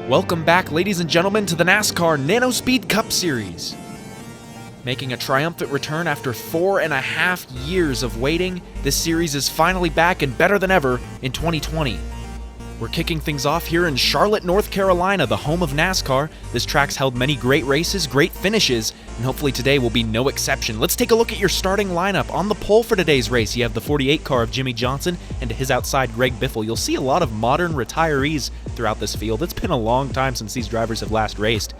Welcome back, ladies and gentlemen, to the NASCAR Nano Speed Cup Series. Making a triumphant return after 4.5 years of waiting, this series is finally back and better than ever in 2020. We're kicking things off here in Charlotte, North Carolina, the home of NASCAR. This track's held many great races, great finishes, and hopefully today will be no exception. Let's take a look at your starting lineup. On the pole for today's race, you have the 48 car of Jimmie Johnson, and to his outside, Greg Biffle. You'll see a lot of modern retirees throughout this field. It's been a long time since these drivers have last raced.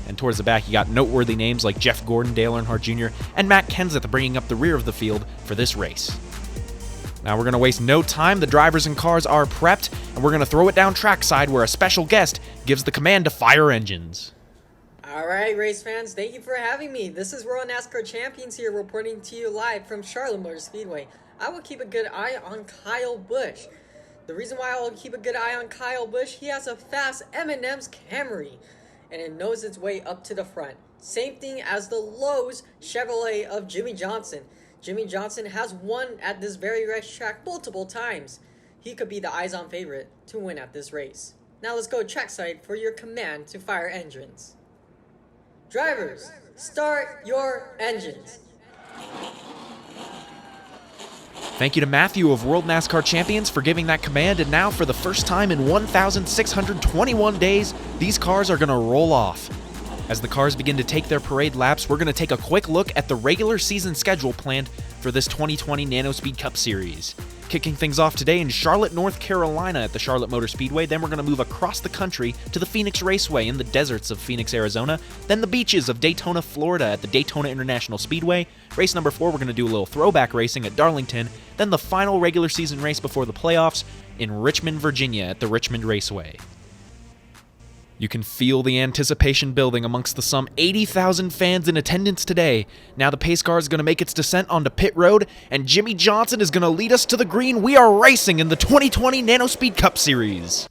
And towards the back, you got noteworthy names like Jeff Gordon, Dale Earnhardt Jr., and Matt Kenseth bringing up the rear of the field for this race. Now we're going to waste no time. The drivers and cars are prepped, and we're going to throw it down trackside where a special guest gives the command to fire engines. Alright, race fans, thank you for having me. This is World NASCAR Champions here, reporting to you live from Charlotte Motor Speedway. I will keep a good eye on Kyle Busch. The reason why I will keep a good eye on Kyle Busch, he has a fast M&M's Camry, and it knows its way up to the front. Same thing as the Lowe's Chevrolet of Jimmie Johnson. Jimmie Johnson has won at this very racetrack multiple times. He could be the eyes-on favorite to win at this race. Now let's go trackside for your command to fire engines. Drivers, start your engines. Thank you to Matthew of World NASCAR Champions for giving that command, and now for the first time in 1,621 days, these cars are going to roll off. As the cars begin to take their parade laps, we're going to take a quick look at the regular season schedule planned for this 2020 Nano Speed Cup Series. Kicking things off today in Charlotte, North Carolina at the Charlotte Motor Speedway, then we're going to move across the country to the Phoenix Raceway in the deserts of Phoenix, Arizona, then the beaches of Daytona, Florida at the Daytona International Speedway. Race number 4, we're going to do a little throwback racing at Darlington, then the final regular season race before the playoffs in Richmond, Virginia at the Richmond Raceway. You can feel the anticipation building amongst the some 80,000 fans in attendance today. Now the pace car is going to make its descent onto pit road, and Jimmie Johnson is going to lead us to the green. We are racing in the 2020 Nano Speed Cup Series.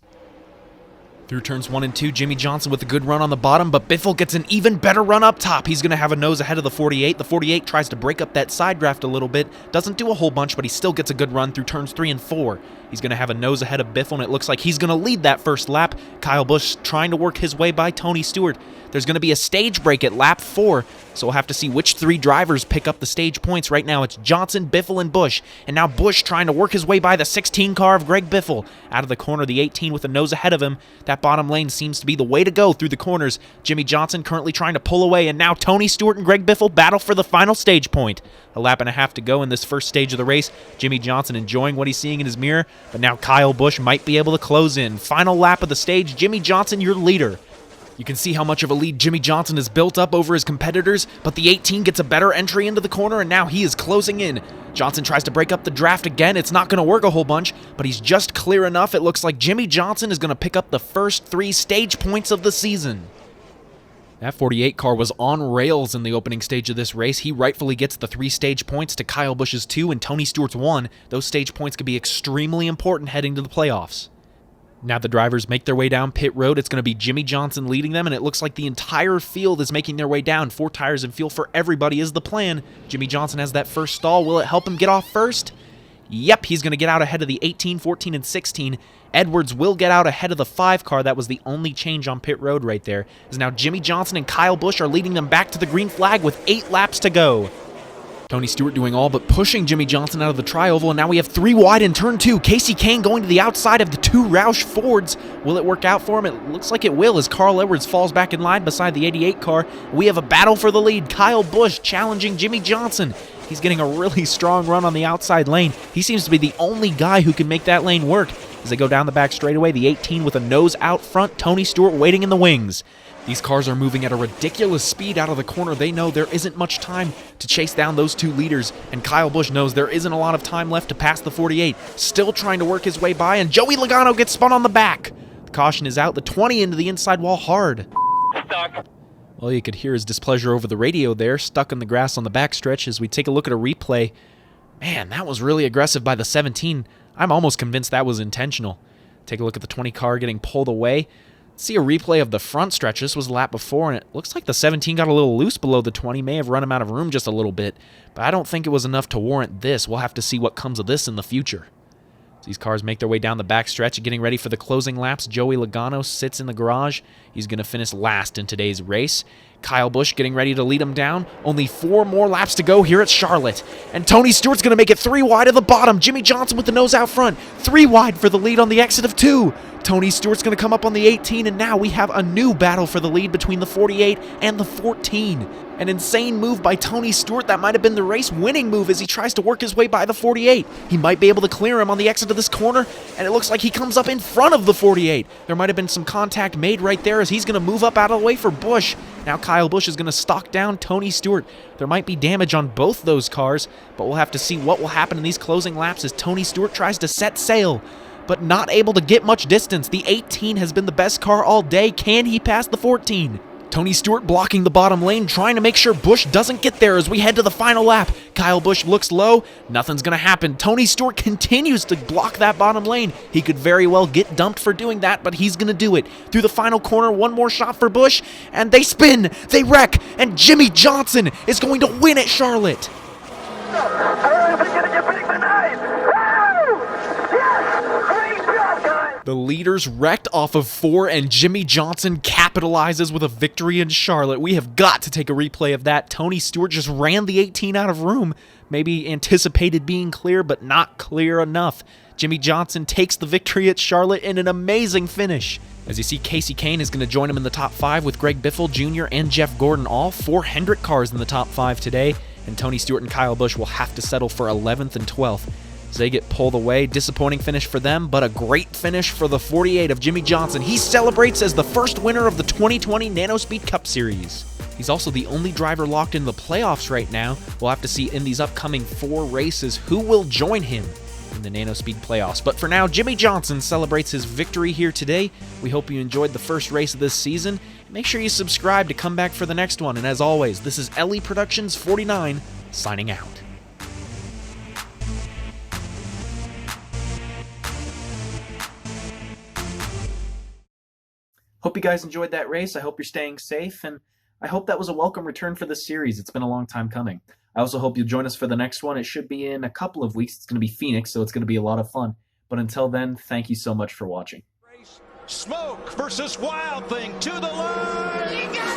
Through turns 1 and 2, Jimmie Johnson with a good run on the bottom, but Biffle gets an even better run up top. He's going to have a nose ahead of the 48. The 48 tries to break up that side draft a little bit. Doesn't do a whole bunch, but he still gets a good run through turns 3 and 4. He's going to have a nose ahead of Biffle, and it looks like he's going to lead that first lap. Kyle Busch trying to work his way by Tony Stewart. There's going to be a stage break at lap 4, so we'll have to see which 3 drivers pick up the stage points. Right now it's Johnson, Biffle, and Busch. And now Busch trying to work his way by the 16 car of Greg Biffle. Out of the corner, the 18 with a nose ahead of him. That bottom lane seems to be the way to go through the corners. Jimmie Johnson currently trying to pull away, and now Tony Stewart and Greg Biffle battle for the final stage point. A lap and a half to go in this first stage of the race. Jimmie Johnson enjoying what he's seeing in his mirror, but now Kyle Busch might be able to close in. Final lap of the stage, Jimmie Johnson, your leader. You can see how much of a lead Jimmie Johnson has built up over his competitors, but the 18 gets a better entry into the corner, and now he is closing in. Johnson tries to break up the draft again. It's not going to work a whole bunch, but he's just clear enough. It looks like Jimmie Johnson is going to pick up the first 3 stage points of the season. That 48 car was on rails in the opening stage of this race. He rightfully gets the 3 stage points to Kyle Busch's 2 and Tony Stewart's 1. Those stage points could be extremely important heading to the playoffs. Now the drivers make their way down pit road. It's going to be Jimmie Johnson leading them, and it looks like the entire field is making their way down. 4 tires and fuel for everybody is the plan. Jimmie Johnson has that first stall. Will it help him get off first? Yep, he's going to get out ahead of the 18, 14, and 16. Edwards will get out ahead of the 5 car. That was the only change on pit road right there. As now Jimmie Johnson and Kyle Busch are leading them back to the green flag with 8 laps to go. Tony Stewart doing all but pushing Jimmie Johnson out of the tri-oval, and now we have 3 wide in turn 2. Casey Kane going to the outside of the 2 Roush Fords. Will it work out for him? It looks like it will as Carl Edwards falls back in line beside the 88 car. We have a battle for the lead. Kyle Busch challenging Jimmie Johnson. He's getting a really strong run on the outside lane. He seems to be the only guy who can make that lane work. As they go down the back straightaway, the 18 with a nose out front, Tony Stewart waiting in the wings. These cars are moving at a ridiculous speed out of the corner. They know there isn't much time to chase down those 2 leaders, and Kyle Busch knows there isn't a lot of time left to pass the 48. Still trying to work his way by, and Joey Logano gets spun on the back. The caution is out, the 20 into the inside wall hard. Stuck. Well, you could hear his displeasure over the radio there, stuck in the grass on the backstretch. As we take a look at a replay, man, that was really aggressive by the 17. I'm almost convinced that was intentional. Take a look at the 20 car getting pulled away. See a replay of the front stretch. This was the lap before, and it looks like the 17 got a little loose below the 20. May have run him out of room just a little bit, but I don't think it was enough to warrant this. We'll have to see what comes of this in the future. These cars make their way down the back stretch, getting ready for the closing laps. Joey Logano sits in the garage. He's going to finish last in today's race. Kyle Busch getting ready to lead him down. Only 4 more laps to go here at Charlotte. And Tony Stewart's going to make it 3 wide at the bottom. Jimmie Johnson with the nose out front. 3 wide for the lead on the exit of 2. Tony Stewart's going to come up on the 18, and now we have a new battle for the lead between the 48 and the 14. An insane move by Tony Stewart. That might have been the race-winning move as he tries to work his way by the 48. He might be able to clear him on the exit of this corner, and it looks like he comes up in front of the 48. There might have been some contact made right there as he's going to move up out of the way for Busch. Now Kyle Busch is going to stalk down Tony Stewart. There might be damage on both those cars, but we'll have to see what will happen in these closing laps as Tony Stewart tries to set sail, but not able to get much distance. The 18 has been the best car all day. Can he pass the 14? Tony Stewart blocking the bottom lane, trying to make sure Busch doesn't get there as we head to the final lap. Kyle Busch looks low. Nothing's going to happen. Tony Stewart continues to block that bottom lane. He could very well get dumped for doing that, but he's going to do it. Through the final corner, one more shot for Busch, and they spin, they wreck, and Jimmie Johnson is going to win at Charlotte. The leaders wrecked off of 4, and Jimmie Johnson capitalizes with a victory in Charlotte. We have got to take a replay of that. Tony Stewart just ran the 18 out of room. Maybe anticipated being clear, but not clear enough. Jimmie Johnson takes the victory at Charlotte in an amazing finish. As you see, Casey Kane is going to join him in the top 5 with Greg Biffle Jr. and Jeff Gordon. All 4 Hendrick cars in the top 5 today, and Tony Stewart and Kyle Busch will have to settle for 11th and 12th. As they get pulled away. Disappointing finish for them, but a great finish for the 48 of Jimmie Johnson. He celebrates as the first winner of the 2020 Nano Speed Cup Series. He's also the only driver locked in the playoffs right now. We'll have to see in these upcoming 4 races who will join him in the Nano Speed playoffs. But for now, Jimmie Johnson celebrates his victory here today. We hope you enjoyed the first race of this season. Make sure you subscribe to come back for the next one. And as always, this is Elly Productions 49 signing out. Hope you guys enjoyed that race. I hope you're staying safe, and I hope that was a welcome return for this series. It's been a long time coming. I also hope you'll join us for the next one. It should be in a couple of weeks. It's going to be Phoenix, so it's going to be a lot of fun. But until then, thank you so much for watching. Smoke versus Wild Thing to the line.